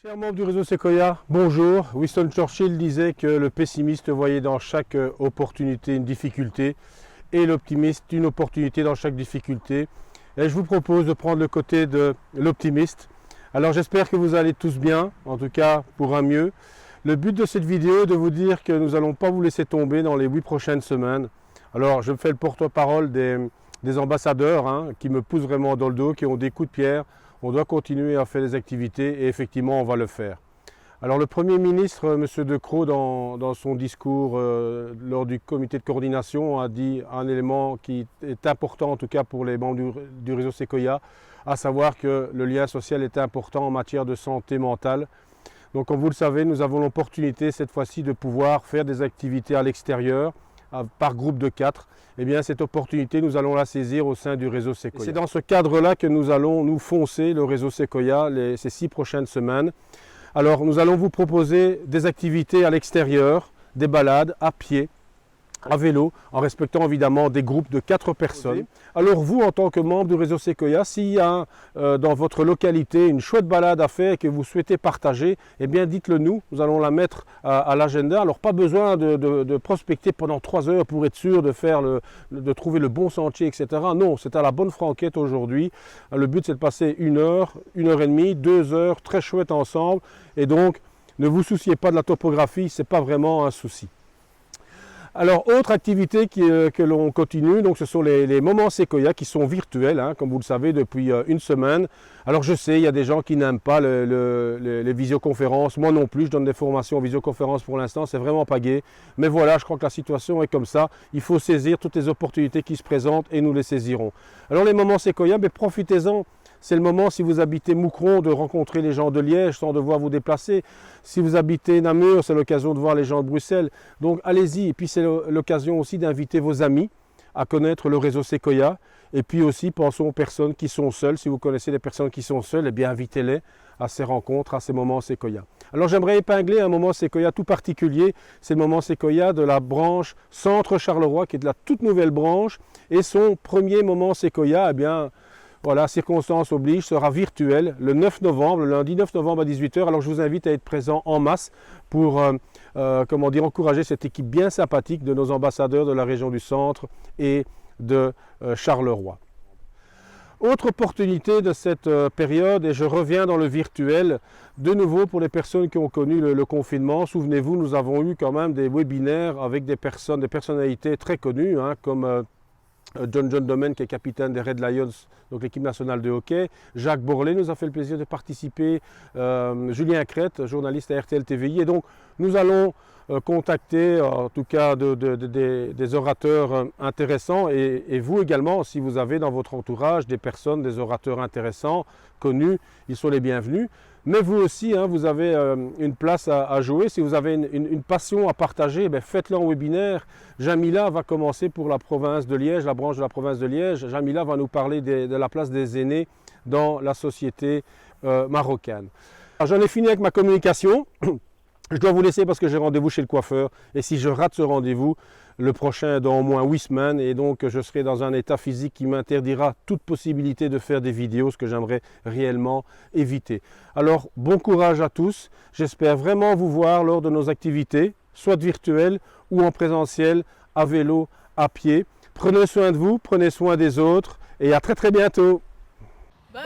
Chers membres du réseau Sequoia, bonjour. Winston Churchill disait que le pessimiste voyait dans chaque opportunité une difficulté et l'optimiste une opportunité dans chaque difficulté. Et je vous propose de prendre le côté de l'optimiste. Alors j'espère que vous allez tous bien, en tout cas pour un mieux. Le but de cette vidéo est de vous dire que nous n'allons pas vous laisser tomber dans les 8 prochaines semaines. Alors je fais le porte-parole des ambassadeurs qui me poussent vraiment dans le dos, qui ont des coups de pierre. On doit continuer à faire des activités et effectivement on va le faire. Alors le Premier ministre, M. De Croo, dans son discours lors du comité de coordination, a dit un élément qui est important en tout cas pour les membres du réseau Sequoia, à savoir que le lien social est important en matière de santé mentale. Donc comme vous le savez, nous avons l'opportunité cette fois-ci de pouvoir faire des activités à l'extérieur, par groupe de 4, eh bien cette opportunité, nous allons la saisir au sein du réseau Sequoia. C'est dans ce cadre-là que nous allons nous foncer le réseau Sequoia ces 6 prochaines semaines. Alors nous allons vous proposer des activités à l'extérieur, des balades à pied, à vélo, en respectant évidemment des groupes de 4 personnes. Alors vous, en tant que membre du réseau Sequoia, s'il y a dans votre localité une chouette balade à faire et que vous souhaitez partager, eh bien dites-le nous, nous allons la mettre à l'agenda. Alors pas besoin de prospecter pendant 3 heures pour être sûr de trouver le bon sentier, etc. Non, c'est à la bonne franquette aujourd'hui. Le but c'est de passer 1 heure, 1 heure et demie, 2 heures, très chouette ensemble. Et donc, ne vous souciez pas de la topographie, ce n'est pas vraiment un souci. Alors, autre activité que l'on continue, donc ce sont les moments Sequoia qui sont virtuels, comme vous le savez, depuis 1 semaine. Alors je sais, il y a des gens qui n'aiment pas les visioconférences, moi non plus, je donne des formations en visioconférence pour l'instant, c'est vraiment pas gai. Mais voilà, je crois que la situation est comme ça, il faut saisir toutes les opportunités qui se présentent et nous les saisirons. Alors les moments Sequoia, mais profitez-en. C'est le moment, si vous habitez Moucron, de rencontrer les gens de Liège sans devoir vous déplacer. Si vous habitez Namur, c'est l'occasion de voir les gens de Bruxelles. Donc allez-y. Et puis c'est l'occasion aussi d'inviter vos amis à connaître le réseau Sequoia. Et puis aussi, pensons aux personnes qui sont seules. Si vous connaissez des personnes qui sont seules, eh bien invitez-les à ces rencontres, à ces moments Sequoia. Alors j'aimerais épingler un moment Sequoia tout particulier. C'est le moment Sequoia de la branche Centre Charleroi, qui est de la toute nouvelle branche. Et son premier moment Sequoia, eh bien, voilà, circonstances oblige, sera virtuel le 9 novembre, le lundi 9 novembre à 18 h. Alors je vous invite à être présent en masse pour encourager cette équipe bien sympathique de nos ambassadeurs de la région du centre et de Charleroi. Autre opportunité de cette période, et je reviens dans le virtuel, de nouveau pour les personnes qui ont connu le confinement. Souvenez-vous, nous avons eu quand même des webinaires avec des personnalités très connues, comme John Domen, qui est capitaine des Red Lions, donc l'équipe nationale de hockey. Jacques Borlet nous a fait le plaisir de participer. Julien Crête, journaliste à RTL TVI. Et donc, nous allons contacter, en tout cas, des orateurs intéressants. Et vous également, si vous avez dans votre entourage des personnes, des orateurs intéressants, connus, ils sont les bienvenus. Mais vous aussi, vous avez une place à jouer. Si vous avez une passion à partager, faites-le en webinaire. Jamila va commencer pour la province de Liège, la branche de la province de Liège. Jamila va nous parler de la place des aînés dans la société marocaine. J'en ai fini avec ma communication. Je dois vous laisser parce que j'ai rendez-vous chez le coiffeur. Et si je rate ce rendez-vous, le prochain est dans au moins 8 semaines. Et donc, je serai dans un état physique qui m'interdira toute possibilité de faire des vidéos, ce que j'aimerais réellement éviter. Alors, bon courage à tous. J'espère vraiment vous voir lors de nos activités, soit virtuelles ou en présentiel, à vélo, à pied. Prenez soin de vous, prenez soin des autres et à très bientôt. Bonne